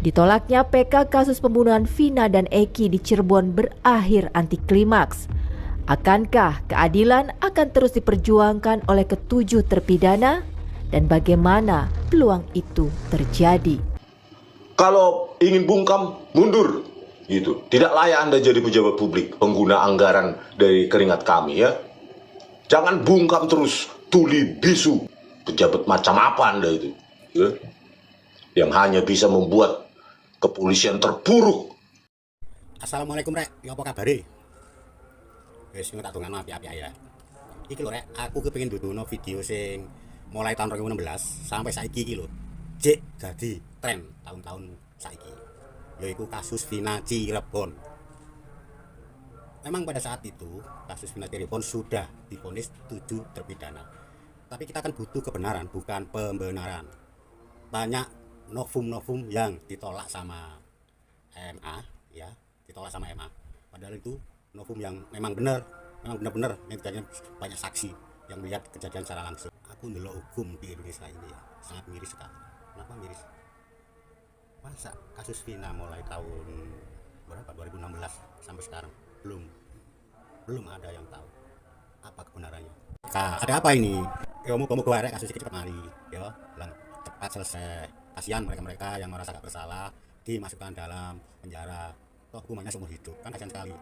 Ditolaknya PK kasus pembunuhan Vina dan Eki di Cirebon berakhir antiklimaks. Akankah keadilan akan terus diperjuangkan oleh ketujuh terpidana? Dan bagaimana peluang itu terjadi? Kalau ingin bungkam, mundur. Gitu. Tidak layak Anda jadi pejabat publik, pengguna anggaran dari keringat kami ya. Jangan bungkam terus, tuli bisu. Pejabat macam apa Anda itu? Ya? Yang hanya bisa membuat kepolisian terpuruk. Assalamualaikum rek, ya apa kabare? Wis tak tunggu api-api ya. Iki lho rek, aku kepengin duduno video sing mulai tahun 2016 sampai saiki iki lho. Jek dadi tren tahun-tahun saiki. Yaiku kasus Vina Cirebon. Memang pada saat itu kasus Vina Cirebon sudah divonis 7 terpidana. Tapi kita kan butuh kebenaran, bukan pembenaran. Banyak novum-novum yang ditolak sama MA, ya, ditolak sama MA. Padahal itu novum yang memang benar, memang benar-benar banyak saksi yang melihat kejadian secara langsung. Aku ndelok hukum di Indonesia ini ya, sangat miris sekali. Kenapa miris? Masa kasus Vina mulai tahun berapa 2016 sampai sekarang belum ada yang tahu apa kebenarannya. Ada apa ini? Kamu arek kasus ini cepat mari, ya, lang cepat selesai. Kasihan mereka yang merasa gak bersalah dimasukkan dalam penjara, toh hukumannya seumur hidup, kan kasihan sekali.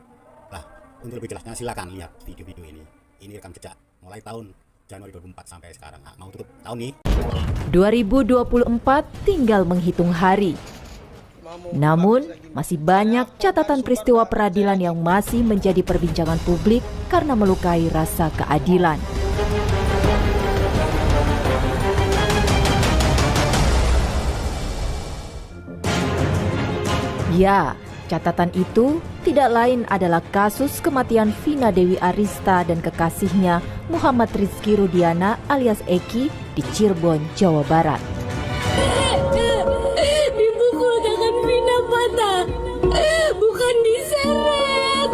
Lah, untuk lebih jelasnya silakan lihat video-video ini. Ini rekam jejak mulai tahun Januari 2004 sampai sekarang. Mau tutup tahun nih. 2024 tinggal menghitung hari. Namun, masih banyak catatan peristiwa peradilan yang masih menjadi perbincangan publik karena melukai rasa keadilan. Ya, catatan itu tidak lain adalah kasus kematian Vina Dewi Arista dan kekasihnya Muhammad Rizky Rudiana alias Eki di Cirebon, Jawa Barat. Dipukul tangan Vina patah, bukan diseret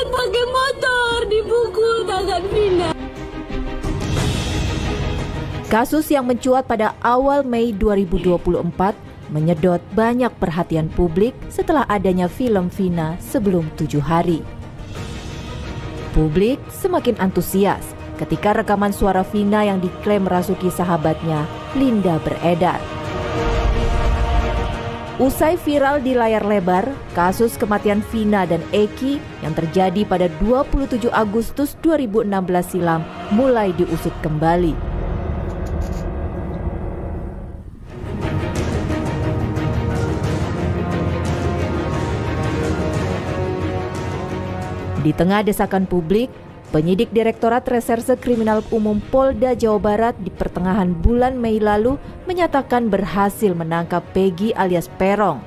pakai motor, dipukul tangan Vina. Kasus yang mencuat pada awal Mei 2024 menyedot banyak perhatian publik setelah adanya film Vina sebelum 7 hari. Publik semakin antusias ketika rekaman suara Vina yang diklaim merasuki sahabatnya, Linda, beredar. Usai viral di layar lebar, kasus kematian Vina dan Eki yang terjadi pada 27 Agustus 2016 silam mulai diusut kembali. Di tengah desakan publik, penyidik Direktorat Reserse Kriminal Umum Polda Jawa Barat di pertengahan bulan Mei lalu menyatakan berhasil menangkap Peggy alias Perong,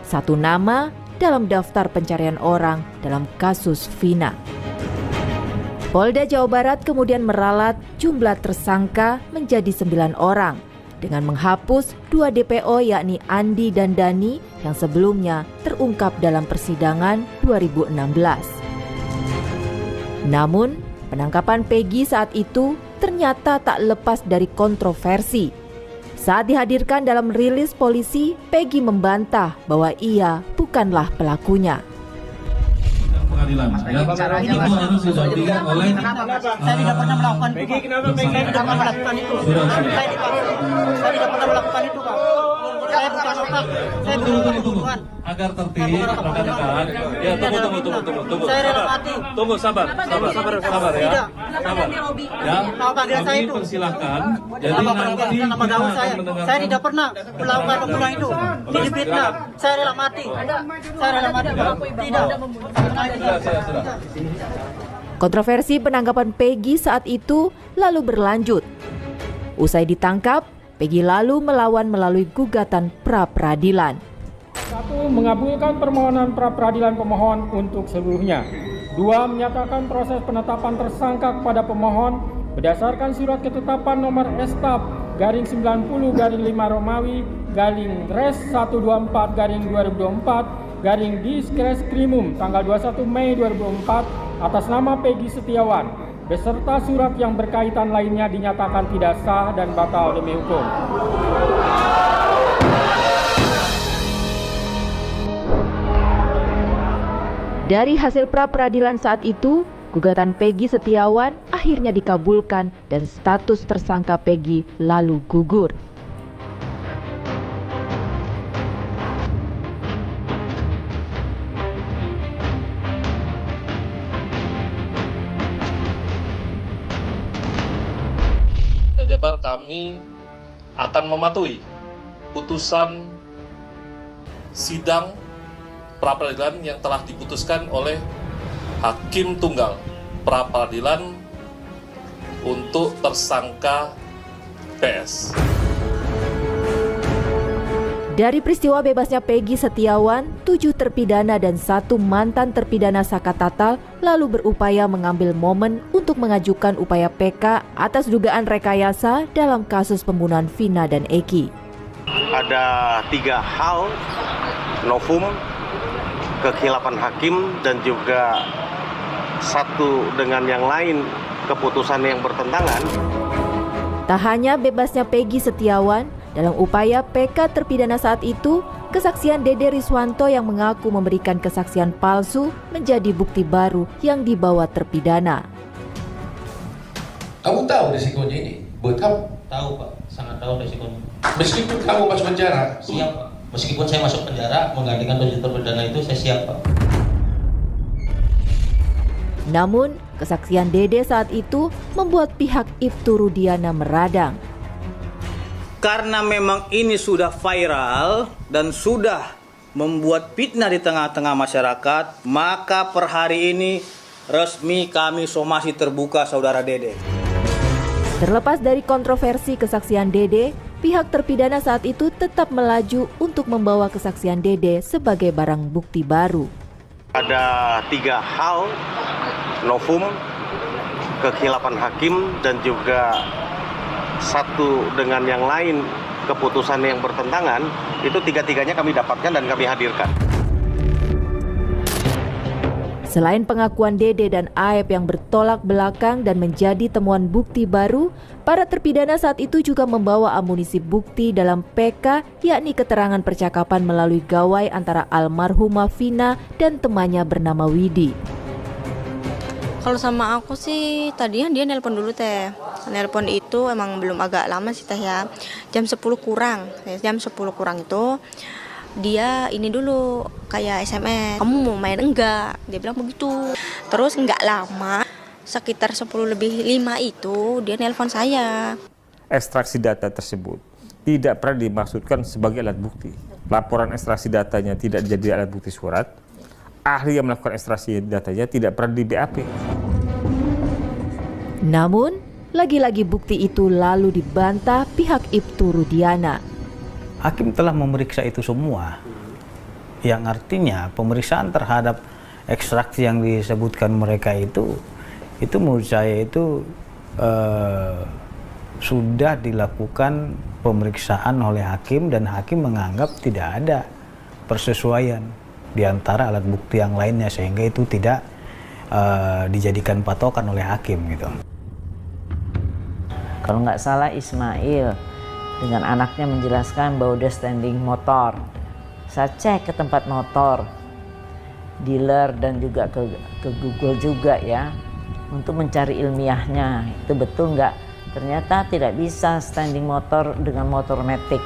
satu nama dalam daftar pencarian orang dalam kasus Vina. Polda Jawa Barat kemudian meralat jumlah tersangka menjadi 9 orang dengan menghapus 2 DPO yakni Andi dan Dani yang sebelumnya terungkap dalam persidangan 2016. Namun, penangkapan Peggy saat itu ternyata tak lepas dari kontroversi. Saat dihadirkan dalam rilis polisi, Peggy membantah bahwa ia bukanlah pelakunya. Pengadilan, ya, itu harus didampingi oleh. Saya tidak pernah melakukan itu. Saya tidak pernah melakukan itu. Saya tidak pernah melakukan itu, Pak. Saya bukan otak. Saya bukan pembunuhan. Agar tertib, rekan-rekan. Ya, tunggu. Saya rela mati. Tunggu, sabar ya. Sabar. Ya, kami persilahkan. Jadi nanti nama gaul saya tidak pernah melakukan pembunuhan itu. Ini fitnah. Saya rela mati. Saya rela mati. Tidak. Kontroversi penangkapan Peggy saat itu lalu berlanjut. Usai ditangkap, Peggy lalu melawan melalui gugatan pra-peradilan. 1. Mengabulkan permohonan pra-peradilan pemohon untuk seluruhnya. 2. Menyatakan proses penetapan tersangka kepada pemohon berdasarkan surat ketetapan nomor S/90/5 Romawi /Res 124/2024 Diskreskrimum tanggal 21 Mei 2004 atas nama Peggy Setiawan beserta surat yang berkaitan lainnya dinyatakan tidak sah dan batal demi hukum. Dari hasil pra-peradilan saat itu, gugatan Peggy Setiawan akhirnya dikabulkan dan status tersangka Peggy lalu gugur. Jabar kami akan mematuhi putusan sidang pra-peradilan yang telah diputuskan oleh Hakim Tunggal pra-peradilan untuk tersangka PS. Dari peristiwa bebasnya Peggy Setiawan, 7 terpidana dan 1 mantan terpidana Saka Tatal lalu berupaya mengambil momen untuk mengajukan upaya PK atas dugaan rekayasa dalam kasus pembunuhan Vina dan Eki. Ada 3 hal, novum, kekhilafan hakim, dan juga satu dengan yang lain keputusan yang bertentangan. Tak hanya bebasnya Peggy Setiawan, dalam upaya PK terpidana saat itu, kesaksian Dede Riswanto yang mengaku memberikan kesaksian palsu menjadi bukti baru yang dibawa terpidana. Kamu tahu risikonya ini? Buat kamu? Tahu Pak, sangat tahu risikonya. Meskipun kamu masuk penjara? Siap Pak. Meskipun saya masuk penjara, menggantikan 7 terpidana itu saya siap Pak. Namun, kesaksian Dede saat itu membuat pihak Ibtu Rudiana meradang. Karena memang ini sudah viral dan sudah membuat fitnah di tengah-tengah masyarakat, maka per hari ini resmi kami somasi terbuka saudara Dede. Terlepas dari kontroversi kesaksian Dede, pihak terpidana saat itu tetap melaju untuk membawa kesaksian Dede sebagai barang bukti baru. Ada 3 hal, novum, kekhilafan hakim, dan juga satu dengan yang lain keputusan yang bertentangan. Itu 3-tiganya kami dapatkan dan kami hadirkan. Selain pengakuan Dede dan Aep yang bertolak belakang dan menjadi temuan bukti baru, para terpidana saat itu juga membawa amunisi bukti dalam PK, yakni keterangan percakapan melalui gawai antara almarhumah Vina dan temannya bernama Widi. Kalau sama aku sih tadinya dia nelpon dulu teh. Nelpon itu emang belum agak lama sih teh ya. Jam 10 kurang. Jam 10 kurang itu dia ini dulu kayak SMS. Kamu mau main enggak? Dia bilang begitu. Terus enggak lama, sekitar 10 lebih 5 itu dia nelpon saya. Ekstraksi data tersebut tidak pernah dimaksudkan sebagai alat bukti. Laporan ekstraksi datanya tidak jadi alat bukti surat. Ahli yang melakukan ekstraksi datanya tidak pernah di BAP. Namun, lagi-lagi bukti itu lalu dibantah pihak Ibtu Rudiana. Hakim telah memeriksa itu semua, yang artinya pemeriksaan terhadap ekstraksi yang disebutkan mereka itu menurut saya itu sudah dilakukan pemeriksaan oleh hakim dan hakim menganggap tidak ada persesuaian di antara alat bukti yang lainnya sehingga itu tidak dijadikan patokan oleh hakim gitu. Kalau nggak salah Ismail dengan anaknya menjelaskan bahwa udah standing motor. Saya cek ke tempat motor, dealer dan juga ke Google juga ya untuk mencari ilmiahnya itu betul nggak. Ternyata tidak bisa standing motor dengan motor matic.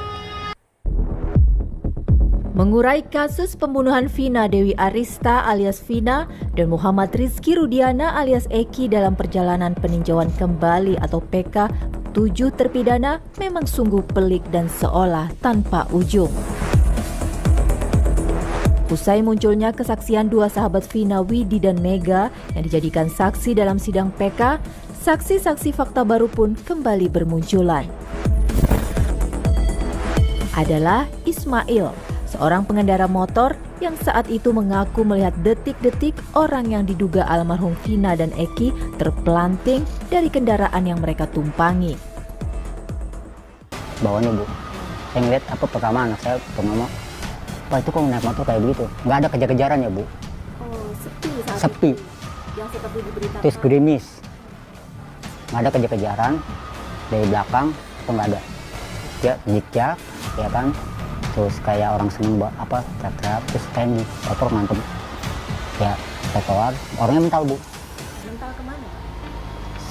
Mengurai kasus pembunuhan Vina Dewi Arista alias Vina dan Muhammad Rizky Rudiana alias Eki dalam perjalanan peninjauan kembali atau PK 7 terpidana memang sungguh pelik dan seolah tanpa ujung. Usai munculnya kesaksian 2 sahabat Vina, Widi dan Mega yang dijadikan saksi dalam sidang PK, saksi-saksi fakta baru pun kembali bermunculan. Adalah Ismail, seorang pengendara motor yang saat itu mengaku melihat detik-detik orang yang diduga almarhum Vina dan Eki terpelanting dari kendaraan yang mereka tumpangi. Bawahnya Bu, saya ngeliat pertama anak saya pertama, wah itu kok naik motor kayak begitu, nggak ada kejar-kejaran ya Bu? Oh, sepi. Yang seperti diberitakan. Terus gerimis, nggak ada kejar-kejaran dari belakang, kok nggak ada. Ya zigzag, ya kan? Terus kayak orang seneng teriak-teriak, terus kayak di motor mantep. Ya trotoar, orangnya mental Bu. Mental kemana?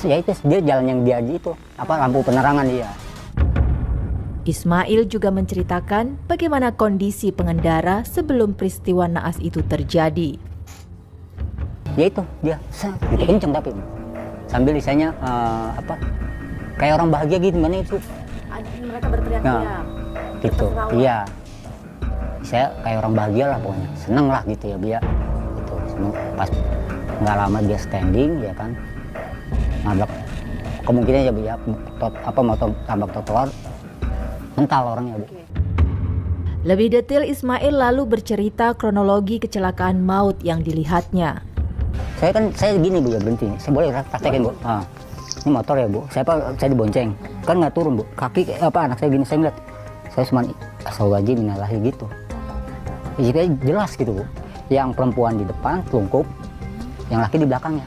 Ya itu dia jalan yang dia itu lampu penerangan dia. Ismail juga menceritakan bagaimana kondisi pengendara sebelum peristiwa naas itu terjadi. Ya itu dia gitu kenceng tapi sambil lisannya kayak orang bahagia gitu mana itu. Mereka berteriak-teriak. Gitu. Iya. Saya kayak orang bahagia lah pokoknya. Seneng lah gitu ya dia. Gitu. Seneng. Pas nggak lama dia standing ya kan. Nabrak kemungkinan ya Bu ya mau tambak trotoar mental orangnya Bu. Lebih detail Ismail lalu bercerita kronologi kecelakaan maut yang dilihatnya. Saya gini Bu ya berhenti. Saya boleh praktekin Bu. Ini motor ya Bu. Saya dibonceng. Kan nggak turun Bu. Kaki anak saya gini saya ngeliat. Saya cuma astagfirullahaladzim minalahi gitu. Jadi jelas gitu Bu. Yang perempuan di depan telungkup, yang laki di belakangnya.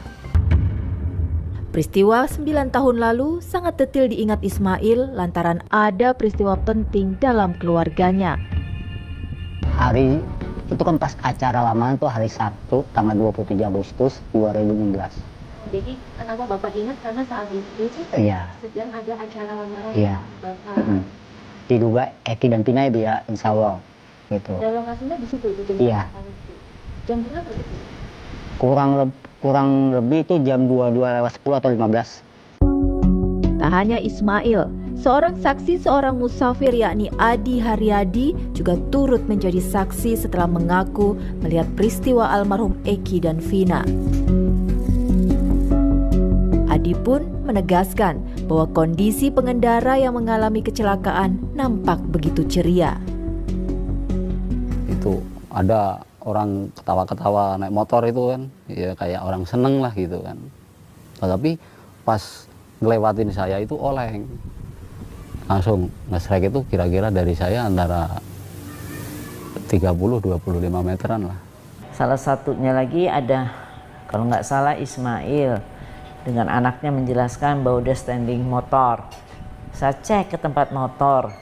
Peristiwa 9 tahun lalu sangat detail diingat Ismail lantaran ada peristiwa penting dalam keluarganya. Hari itu kan pas acara lamaran tuh hari Sabtu tanggal 27 Agustus 2016. Jadi kenapa Bapak ingat karena saat itu iya. sedang ada acara lamaran iya. Bapak. Diduga Eki dan Pina ya insya Allah gitu. Dan lokasinya di situ gitu. Iya. Jam berapa itu? Kurang lebih itu jam 22:10 atau 15. Tak hanya Ismail, seorang saksi seorang musafir yakni Adi Haryadi juga turut menjadi saksi setelah mengaku melihat peristiwa almarhum Eki dan Vina. Adi pun menegaskan bahwa kondisi pengendara yang mengalami kecelakaan nampak begitu ceria. Itu ada orang ketawa-ketawa naik motor itu kan, ya kayak orang seneng lah gitu kan. Tapi pas ngelewatin saya itu oleng, langsung nge-strike itu kira-kira dari saya antara 30-25 meteran lah. Salah satunya lagi ada, kalau nggak salah Ismail dengan anaknya menjelaskan bahwa udah standing motor. Saya cek ke tempat motor,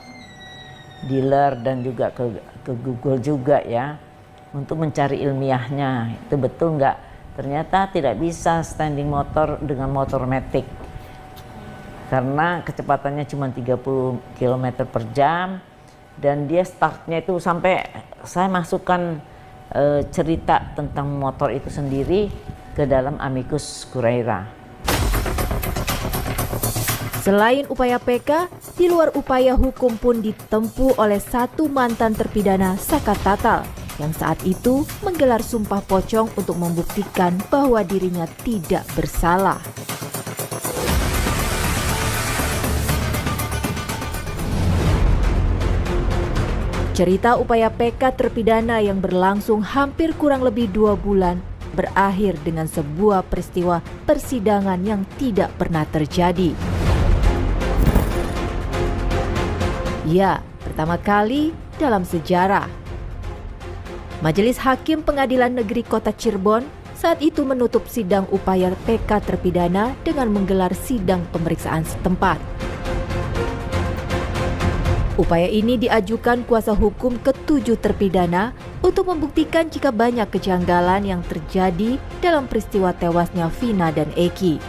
dealer dan juga ke Google juga ya, untuk mencari ilmiahnya itu betul nggak. Ternyata tidak bisa standing motor dengan motor matic karena kecepatannya cuma 30 km per jam dan dia startnya itu sampai saya masukkan cerita tentang motor itu sendiri ke dalam amicus curiae. Selain upaya PK, di luar upaya hukum pun ditempuh oleh satu mantan terpidana Sakat Tatal yang saat itu menggelar sumpah pocong untuk membuktikan bahwa dirinya tidak bersalah. Cerita upaya PK terpidana yang berlangsung hampir kurang lebih 2 bulan berakhir dengan sebuah peristiwa persidangan yang tidak pernah terjadi. Ya, pertama kali dalam sejarah. Majelis Hakim Pengadilan Negeri Kota Cirebon saat itu menutup sidang upaya PK terpidana dengan menggelar sidang pemeriksaan setempat. Upaya ini diajukan kuasa hukum ke-7 terpidana untuk membuktikan jika banyak kejanggalan yang terjadi dalam peristiwa tewasnya Vina dan Eki.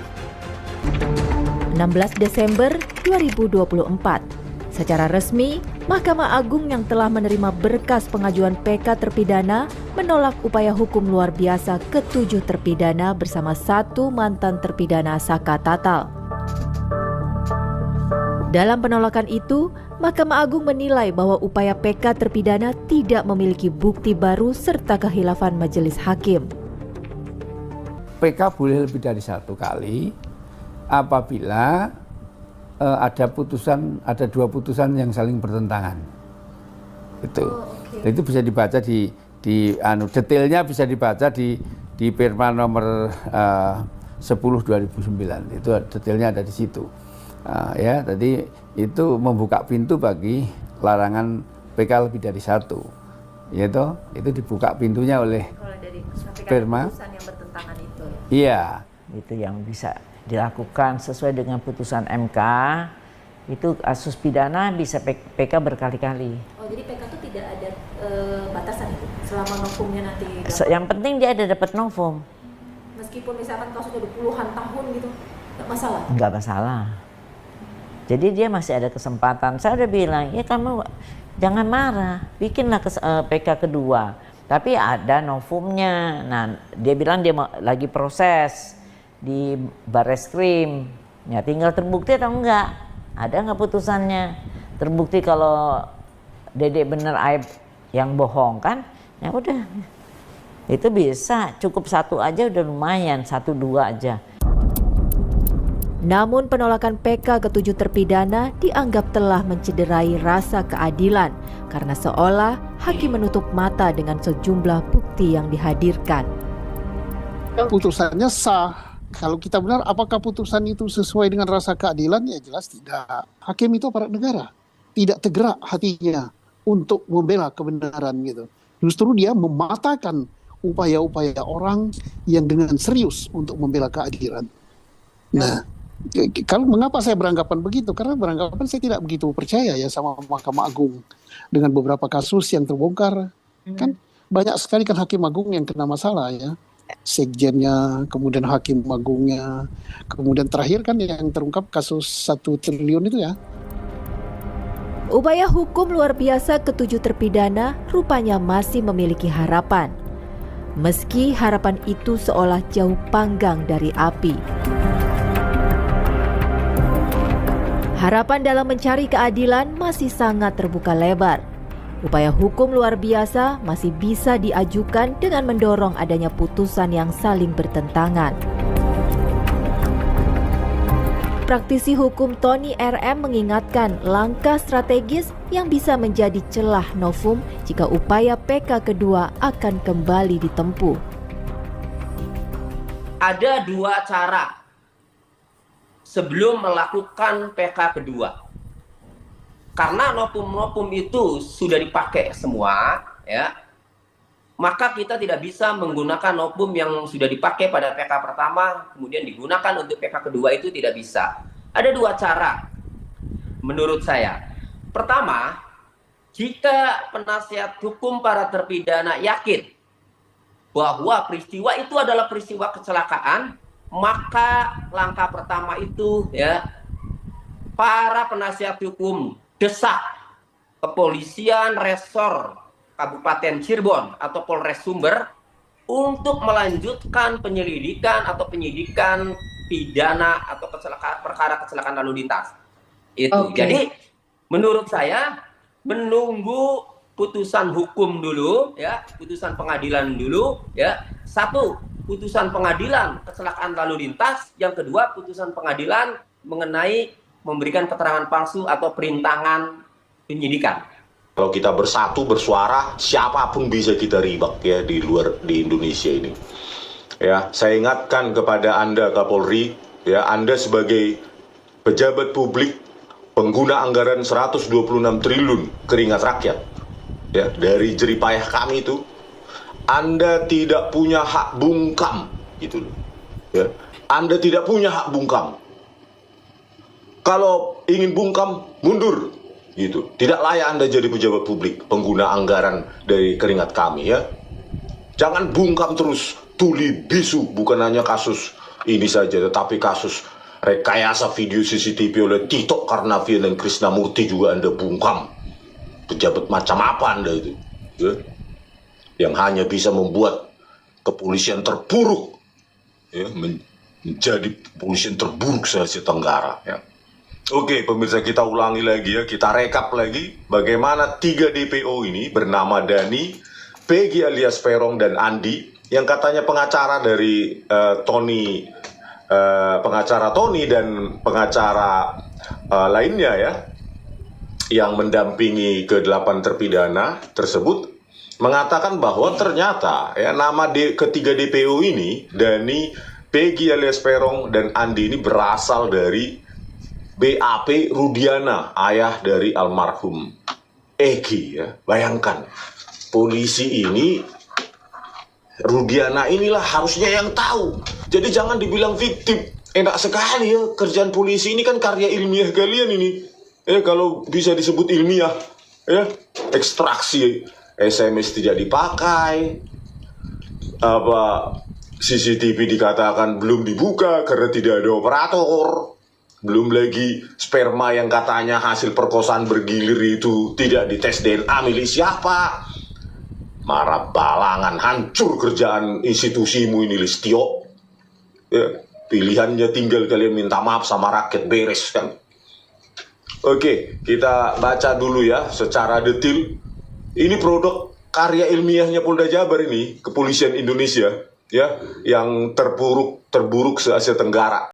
16 Desember 2024. Secara resmi, Mahkamah Agung yang telah menerima berkas pengajuan PK terpidana menolak upaya hukum luar biasa ke-7 terpidana bersama satu mantan terpidana Sakat Tatal. Dalam penolakan itu, Mahkamah Agung menilai bahwa upaya PK terpidana tidak memiliki bukti baru serta kehilafan majelis hakim. PK boleh lebih dari 1 kali apabila ada 2 putusan yang saling bertentangan. Itu bisa dibaca di detailnya bisa dibaca di Perma nomor 10/2009. Itu detailnya ada di situ. Ya, tadi itu membuka pintu bagi larangan PK lebih dari 1. Itu dibuka pintunya oleh Perma. Yang bertentangan itu ya. Iya. Itu yang bisa dilakukan sesuai dengan putusan MK. Itu kasus pidana bisa PK berkali-kali. Oh, jadi PK itu tidak ada batasan itu selama novumnya nanti. Yang penting dia ada dapat novum. Meskipun misalkan kasusnya udah puluhan tahun gitu, nggak masalah? Nggak masalah. Jadi dia masih ada kesempatan. Saya udah bilang, ya kamu jangan marah, bikinlah PK kedua. Tapi ada novumnya. Nah, dia bilang dia lagi proses di Barreskrim. Ya tinggal terbukti atau enggak. Ada nggak putusannya? Terbukti kalau Dedek bener aib yang bohong kan? Ya udah. Itu bisa, cukup satu aja udah lumayan, 1-2 aja. Namun penolakan PK ke-7 terpidana dianggap telah mencederai rasa keadilan karena seolah hakim menutup mata dengan sejumlah bukti yang dihadirkan. Putusannya sah. Kalau kita benar, apakah putusan itu sesuai dengan rasa keadilan? Ya jelas tidak. Hakim itu aparat negara, tidak tergerak hatinya untuk membela kebenaran gitu. Justru dia mematahkan upaya-upaya orang yang dengan serius untuk membela keadilan. Nah, kalau mengapa saya beranggapan begitu? Karena beranggapan saya tidak begitu percaya ya sama Mahkamah Agung dengan beberapa kasus yang terbongkar. Kan banyak sekali kan Hakim Agung yang kena masalah ya. Sekjennya, kemudian Hakim Agungnya, kemudian terakhir kan yang terungkap kasus 1 triliun itu ya. Upaya hukum luar biasa ke-7 terpidana rupanya masih memiliki harapan. Meski harapan itu seolah jauh panggang dari api. Harapan dalam mencari keadilan masih sangat terbuka lebar. Upaya hukum luar biasa masih bisa diajukan dengan mendorong adanya putusan yang saling bertentangan. Praktisi hukum Tony RM mengingatkan langkah strategis yang bisa menjadi celah novum jika upaya PK kedua akan kembali ditempuh. Ada 2 cara sebelum melakukan PK kedua. Karena novum-novum itu sudah dipakai semua, ya, maka kita tidak bisa menggunakan novum yang sudah dipakai pada PK pertama, kemudian digunakan untuk PK kedua, itu tidak bisa. Ada 2 cara, menurut saya. Pertama, jika penasihat hukum para terpidana yakin bahwa peristiwa itu adalah peristiwa kecelakaan, maka langkah pertama itu, ya, para penasihat hukum desak kepolisian resor Kabupaten Cirebon atau Polres Sumber untuk melanjutkan penyelidikan atau penyidikan pidana atau perkara kecelakaan lalu lintas. Itu. Jadi menurut saya menunggu putusan hukum dulu, ya, putusan pengadilan dulu, ya. 1, putusan pengadilan kecelakaan lalu lintas, yang kedua putusan pengadilan mengenai memberikan keterangan palsu atau perintangan penyidikan. Kalau kita bersatu bersuara, siapapun bisa kita ribak ya di Indonesia ini. Ya, saya ingatkan kepada Anda Kapolri, ya, Anda sebagai pejabat publik, pengguna anggaran 126 triliun keringat rakyat, ya, dari jeripayah kami itu, Anda tidak punya hak bungkam, gitu loh. Ya, Anda tidak punya hak bungkam. Kalau ingin bungkam, mundur, gitu. Tidak layak Anda jadi pejabat publik, pengguna anggaran dari keringat kami, ya. Jangan bungkam terus, tuli bisu, bukan hanya kasus ini saja, tetapi kasus rekayasa video CCTV oleh Tito Karnavian dan Krisnamurti juga Anda bungkam. Pejabat macam apa Anda itu, ya? Yang hanya bisa membuat kepolisian terburuk, ya, menjadi kepolisian terburuk se-Asia Tenggara, ya. Oke, pemirsa, kita ulangi lagi ya, kita rekap lagi bagaimana 3 DPO ini bernama Dani, Peggy alias Peron, dan Andi, yang katanya pengacara dari Tony, pengacara Tony dan pengacara lainnya ya, yang mendampingi ke-8 terpidana tersebut, mengatakan bahwa ternyata ya nama ketiga DPO ini, Dani, Peggy alias Peron, dan Andi ini berasal dari BAP Rudiana, ayah dari almarhum Egi, ya. Bayangkan, polisi ini, Rudiana inilah harusnya yang tahu. Jadi jangan dibilang fiktif. Enak sekali ya, kerjaan polisi ini kan karya ilmiah kalian ini. Kalau bisa disebut ilmiah, ya, ekstraksi SMS tidak dipakai, CCTV dikatakan belum dibuka karena tidak ada operator, belum lagi sperma yang katanya hasil perkosaan bergilir itu tidak dites DNA milik siapa. Marah balangan, hancur kerjaan institusimu ini, Listio. Ya, pilihannya tinggal kalian minta maaf sama rakyat, beres kan. Oke, kita baca dulu ya secara detail. Ini produk karya ilmiahnya Polda Jabar ini, Kepolisian Indonesia, ya, yang terburuk se-Asia Tenggara.